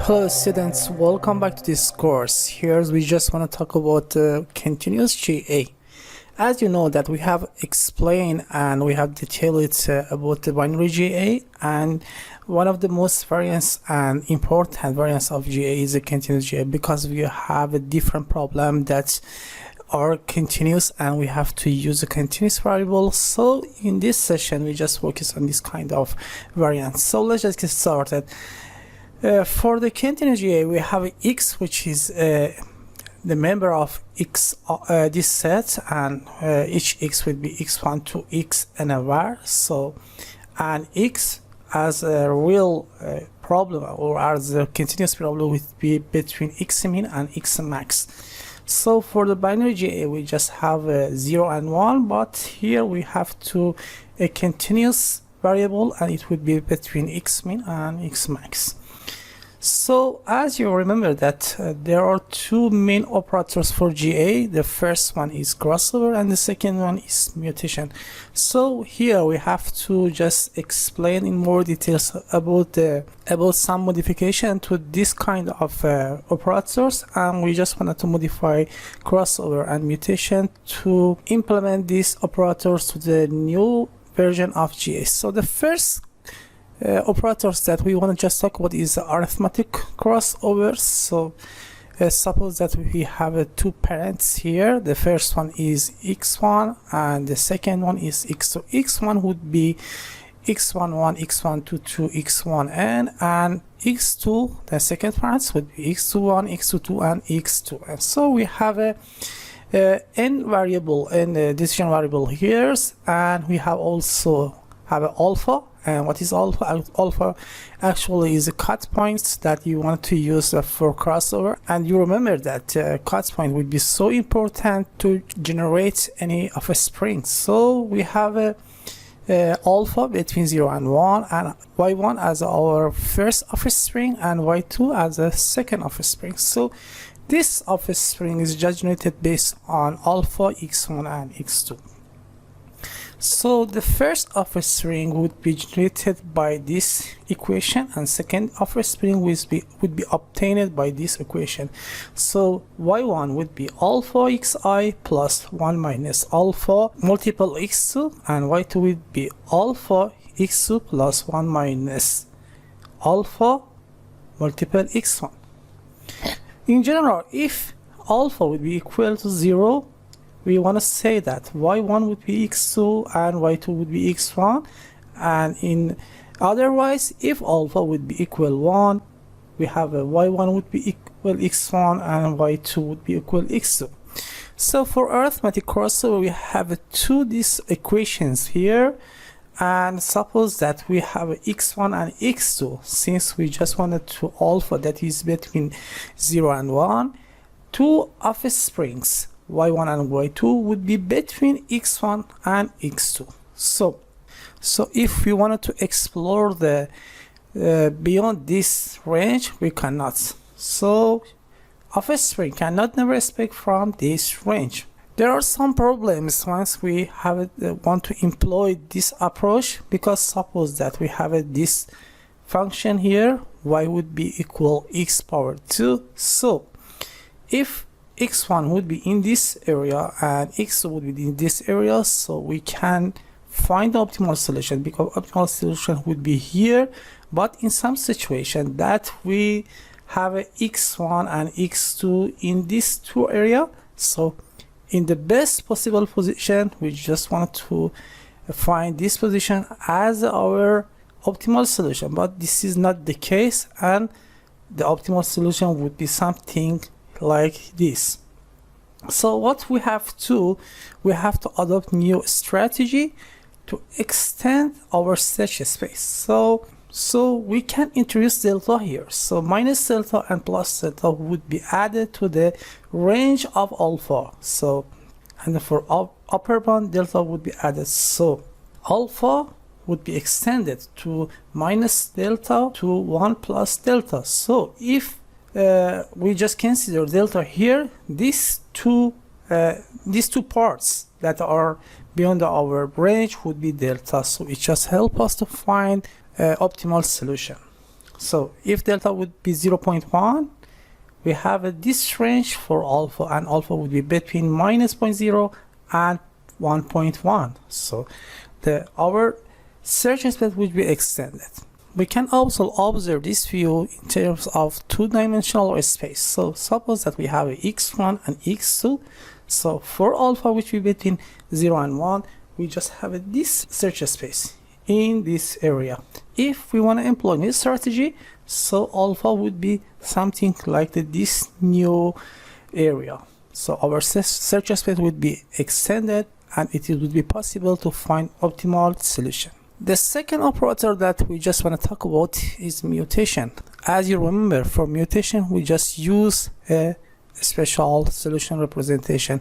Hello students, welcome back to this course. Here we just want to talk about continuous GA. As you know that we have explained and we have detailed about the binary GA, and one of the most variants and important variants of GA is the continuous GA, because we have a different problem that are continuous and we have to use a continuous variable. So in this session we just focus on this kind of variant. So let's just get started. For the continuous GA, we have x, which is the member of x this set, and each x would be x1 to x and a var. So, and x as a real problem, or as a continuous problem, would be between x min and x max. So for the binary GA, we just have 0 and 1, but here we have a continuous variable, and it would be between x min and x max. So as you remember that there are two main operators for GA. The first one is crossover and the second one is mutation. So here we have to just explain in more details about some modification to this kind of operators, and we just wanted to modify crossover and mutation to implement these operators to the new version of GA. So the first operators that we want to just talk about is arithmetic crossovers. So suppose that we have two parents here. The first one is x1 and the second one is x2. x1 would be x11, x122, x1n, and x2, the second parents, would be x21, x22, and x2. And so we have a n variable and a decision variable here, and we have also have an alpha. And what is alpha? Alpha actually is the cut points that you want to use for crossover. And you remember that cut point would be so important to generate any of a string. So we have a alpha between 0 and 1, and y1 as our first of a string and y2 as a second of a string. So this of a string is just generated based on alpha, x1 and x2. So the first of a string would be generated by this equation, and second of a string would be obtained by this equation. So y1 would be alpha xi plus 1 minus alpha multiple x2, and y2 would be alpha x2 plus 1 minus alpha multiple x1. In general, if alpha would be equal to 0, we want to say that y1 would be x2 and y2 would be x1, and in otherwise, if alpha would be equal 1, we have a y1 would be equal x1 and y2 would be equal x2. So for arithmetic crossover, we have these equations here, and suppose that we have x1 and x2. Since we just wanted to alpha that is between 0 and 1, two of springs y1 and y2 would be between x1 and x2. So if we wanted to explore the beyond this range, we cannot. So a string cannot never speak from this range. There are some problems once we want to employ this approach, because suppose that we have this function here, y would be equal x power 2. So if x1 would be in this area and x2 would be in this area, so we can find the optimal solution, because optimal solution would be here. But in some situation that we have a x1 and x2 in these two area, so in the best possible position, we just want to find this position as our optimal solution. But this is not the case, and the optimal solution would be something like this. So what we have to adopt new strategy to extend our search space. So we can introduce delta here. So minus delta and plus delta would be added to the range of alpha. So, and for upper bound, delta would be added. So alpha would be extended to minus delta to 1 plus delta. So if we just consider delta here, these two parts that are beyond our range would be delta. So it just helps us to find optimal solution. So if delta would be 0.1, we have this range for alpha, and alpha would be between minus 0.0 and 1.1. So our search space would be extended. We can also observe this view in terms of two-dimensional space. So suppose that we have a x1 and x2. So for alpha, which will be between 0 and 1, we just have this search space in this area. If we want to employ this strategy, so alpha would be something like this new area. So our search space would be extended, and it would be possible to find optimal solution. The second operator that we just want to talk about is mutation. As you remember, for mutation, we just use a special solution representation.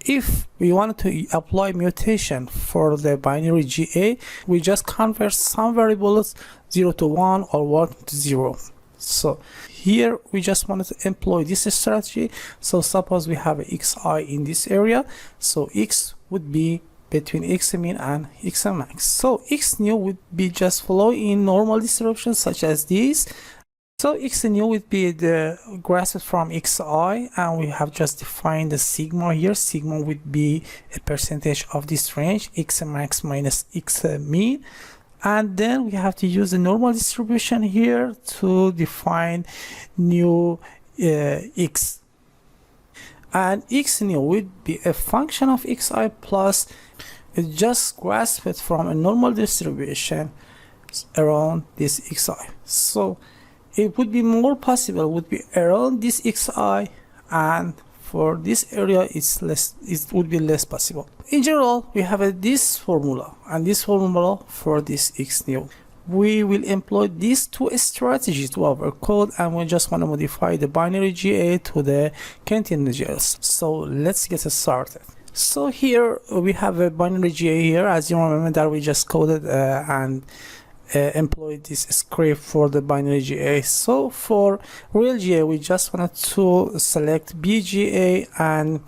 If we wanted to apply mutation for the binary GA, we just convert some variables 0 to 1 or 1 to 0. So here we just wanted to employ this strategy. So suppose we have a xi in this area, so x would be between x min and x max. So x new would be just follow in normal distributions such as this. So x new would be the grasped from xi, and we have just defined the sigma here. Sigma would be a percentage of this range, x max minus x min. And then we have to use the normal distribution here to define new x. And x new would be a function of xi plus it just grasped from a normal distribution around this xi. So it would be more possible would be around this xi, and for this area it would be less possible. In general, we have this formula and this formula for this x new. We will employ these two strategies to our code, and we just want to modify the binary GA to the continuous. So let's get started. So here we have a binary GA here. As you remember that we just coded and employed this script for the binary GA. So for real GA, we just wanted to select BGA and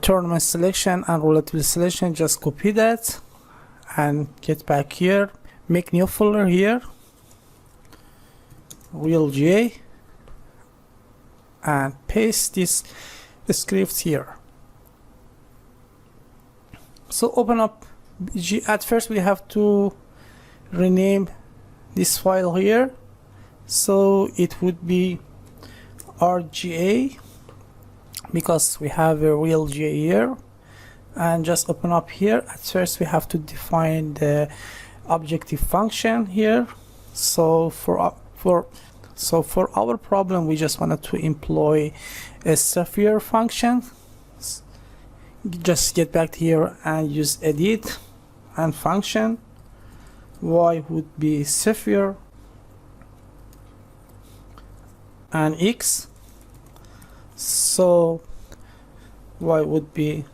tournament selection and relative selection. Just copy that and get back here, make new folder here, real GA, and paste this script here. So open up BG. At first we have to rename this file here, so it would be RGA because we have a real GA here, and just open up here. At first we have to define the objective function here. So for our problem, we just wanted to employ a sphere function. Just get back here and use edit and function. Y would be sphere and x, so y would be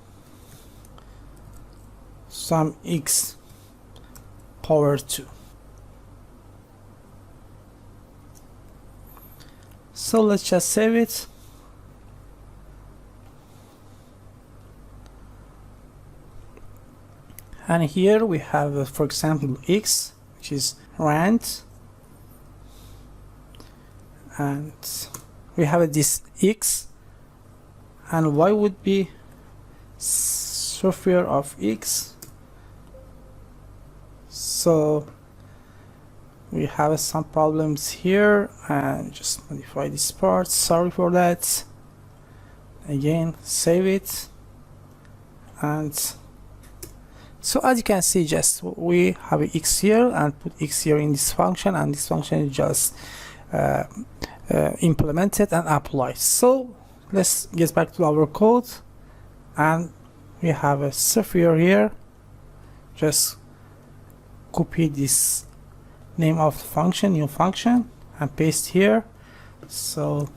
some x power 2. So let's just save it. And here we have, for example, x, which is rand, and we have this x, and y would be sphere of x. So we have some problems here, and just modify this part. Sorry for that. Again, save it, and so as you can see, just we have a x here and put x here in this function, and this function is just implemented and applied. So let's get back to our code, and we have a sphere here. Just copy this name of the function, new function, and paste here. So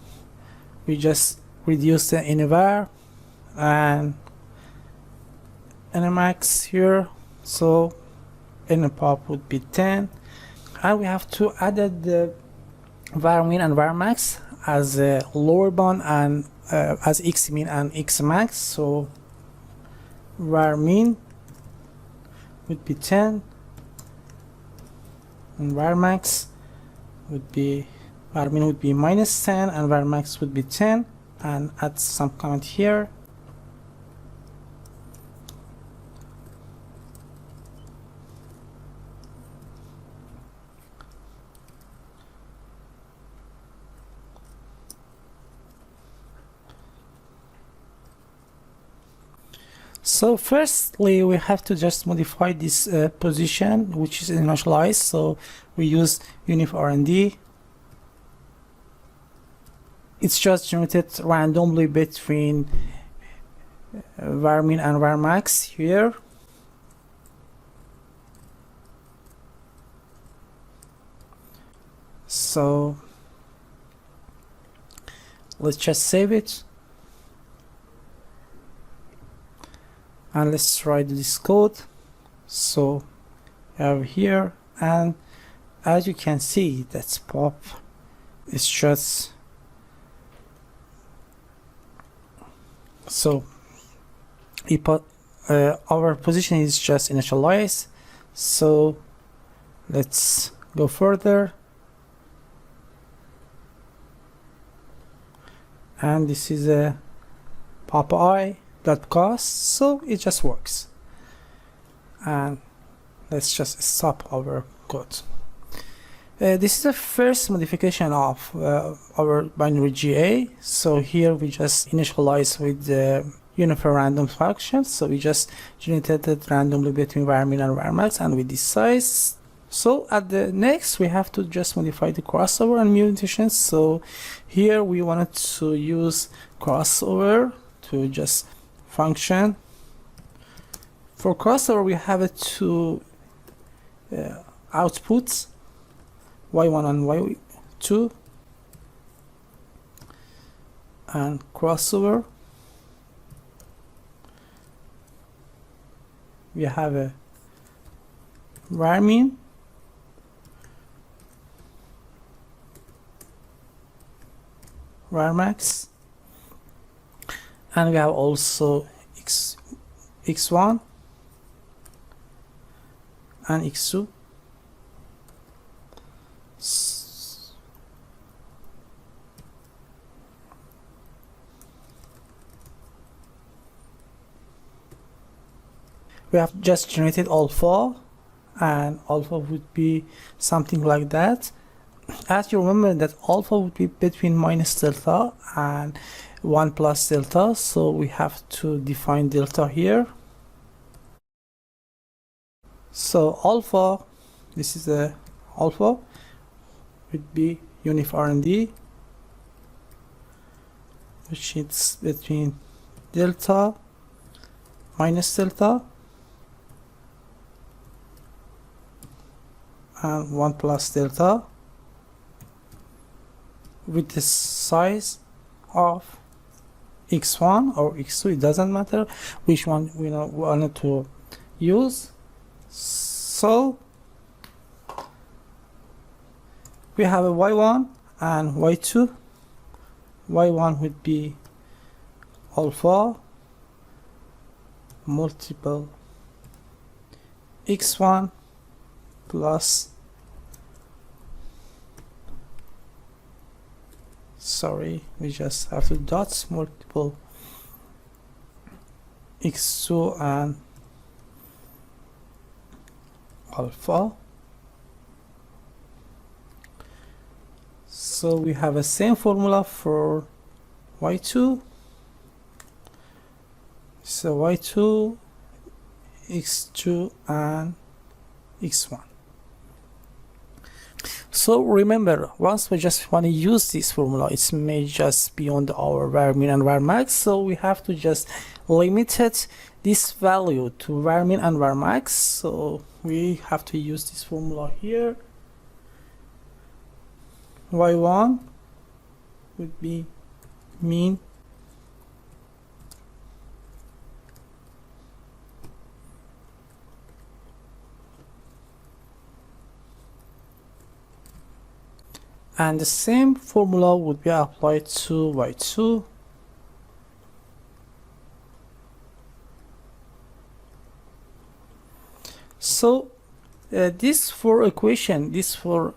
we just reduce the anywhere and nmax here, so npop would be 10, and we have to add the var min and var max as a lower bound and as x min and x max. So var min would be 10 and var max would be varmin would be minus 10 and var max would be 10, and add some comment here. So firstly, we have to just modify this position, which is initialized. So we use unif R&D. It's just generated randomly between varmin and var max here. So let's just save it. And let's try this code. So I have here, and as you can see, that's pop. It's just so our position is just initialized. So let's go further, and this is a pop I dot cost, so it just works. And let's just stop our code. This is the first modification of our binary GA. So here we just initialize with the uniform random function. So we just generated randomly between varmin and var max and with this size. So at the next we have to just modify the crossover and mutation. So here we wanted to use crossover to just function. For crossover we have two outputs, y1 and y2, and crossover we have a varmin, var max, and we have also x1 and x2. We have just generated alpha, and alpha would be something like that. As you remember that alpha would be between minus delta and 1 plus delta, so we have to define delta here. So alpha, this is the alpha, would be unif R&D, which is between delta minus delta and 1 plus delta, with the size of x1 or x2, it doesn't matter which one we wanted to use. So we have a y1 and y2. y1 would be alpha multiple x1 plus, sorry, we just have to dot multiple x2 and alpha. So we have a same formula for y2. So y2, x2 and x1. So remember, once we just want to use this formula, it may just beyond our varmin and var max, so we have to just limit it, this value to varmin and var max. So we have to use this formula here. y1 would be mean and the same formula would be applied to y2. So this for equation, this for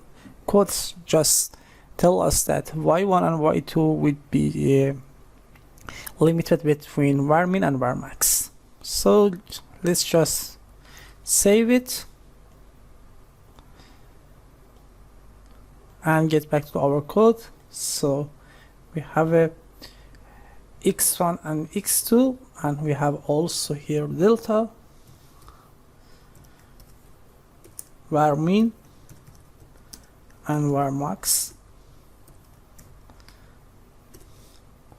codes just tell us that y1 and y2 would be limited between var min and var max. So let's just save it and get back to our code. So we have a x1 and x2, and we have also here delta var min and var max.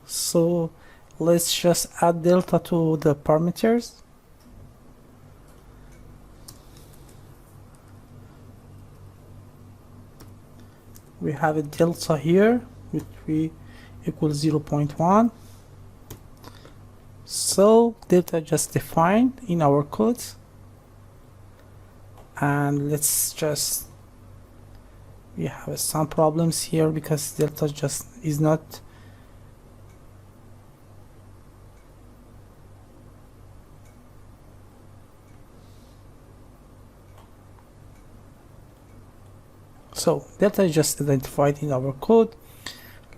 So let's just add delta to the parameters. We have a delta here which we equals 0.1. So delta just defined in our code, and let's just, we have some problems here because delta just is not so delta is just identified in our code.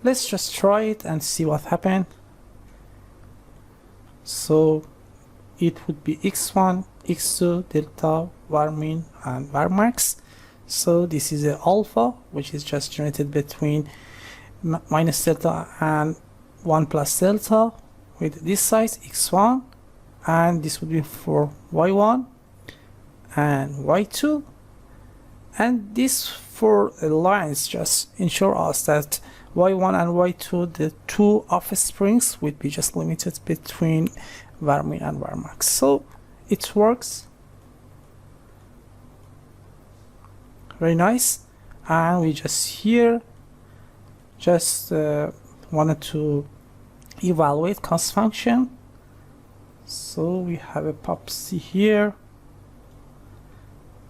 Let's just try it and see what happened. So it would be x1, x2, delta, var min and var max. So this is a alpha which is just generated between minus delta and 1 plus delta with this size x1, and this would be for y1 and y2, and this for lines just ensure us that y1 and y2, the two offsprings, would be just limited between var min and var max. So it works very nice. And we just here just wanted to evaluate cost function. So we have a pop-c here,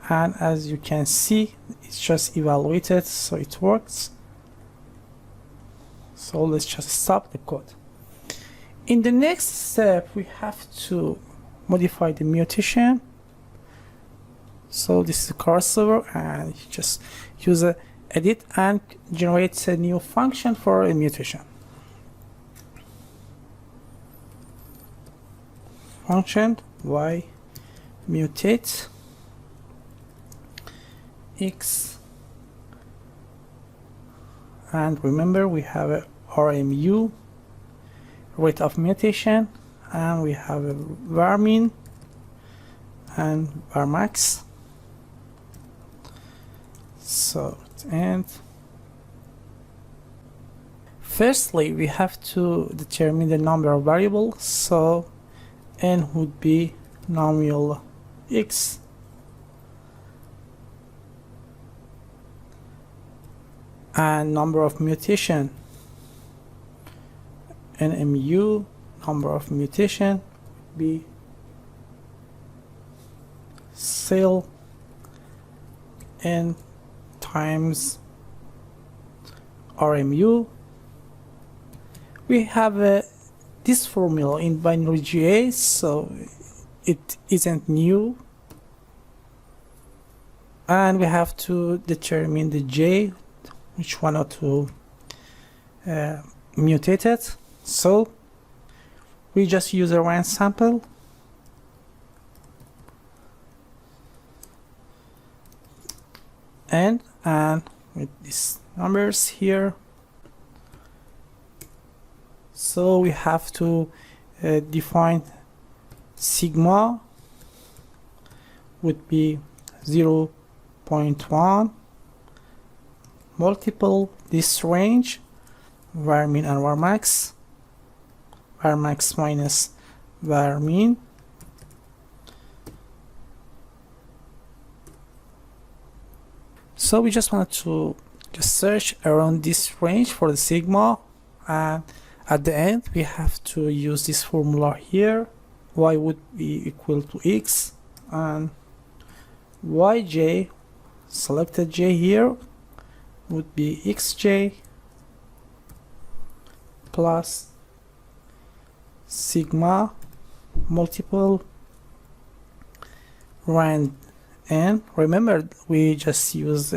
and as you can see it's just evaluated, so it works. So let's just stop the code. In the next step we have to modify the mutation. So this is a crossover, and you just use a edit and generate a new function for a mutation. Function y mutate x, and remember we have a RMU, rate of mutation, and we have a var min and var max. So and firstly we have to determine the number of variables. So n would be nominal x, and number of mutation NMU, number of mutation would be cell n times RMU. We have this formula in binary GA, so it isn't new, and we have to determine the J, which one to mutate it. So we just use a random sample and with these numbers here. So we have to define sigma would be 0.1 multiple this range var min and var max minus var min. So we just wanted to just search around this range for the sigma, and at the end we have to use this formula here. Y would be equal to x, and yj, selected j here, would be xj plus sigma multiple rand n. Remember we just use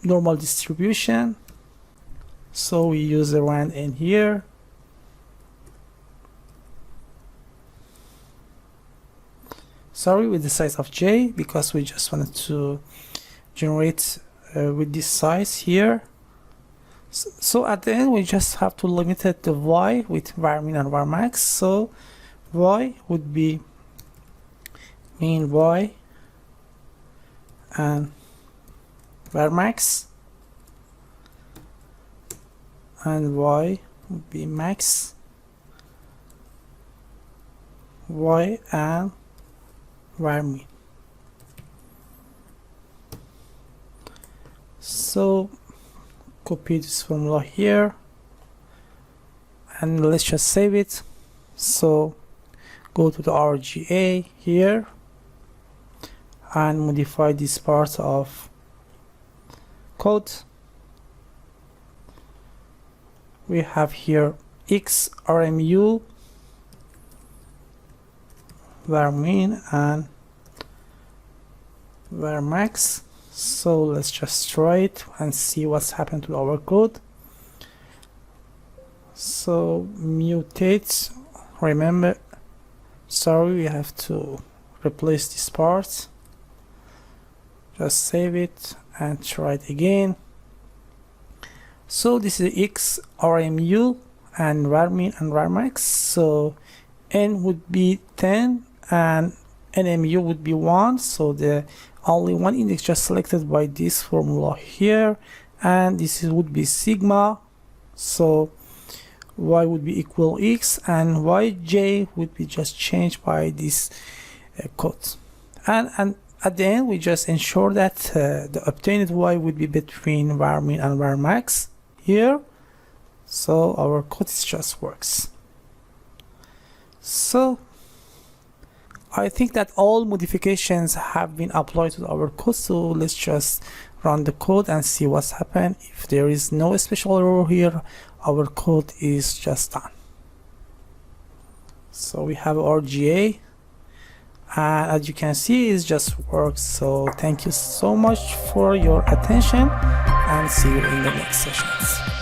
normal distribution, so we use the rand in here. Sorry, with the size of j, because we just wanted to generate with this size here. So at the end we just have to limit it to y with var min and var max. So y would be mean y and var max, and y would be max y and var min. So copy this formula here and let's just save it. So go to the RGA here and modify this part of code. We have here x RMU, var min and var max. So let's just try it and see what's happened to our code. So mutate, remember, sorry, we have to replace this part. Just save it and try it again. So this is x RMU and var min and var max. So n would be 10 and NMU would be 1, so the only one index just selected by this formula here, and this would be sigma. So y would be equal x and yj would be just changed by this code, and at the end we just ensure that the obtained y would be between var min and var max here. So our code just works. So I think that all modifications have been applied to our code, so let's just run the code and see what's happened. If there is no special error here, our code is just done. So we have RGA, and as you can see, it just works. So thank you so much for your attention and see you in the next sessions.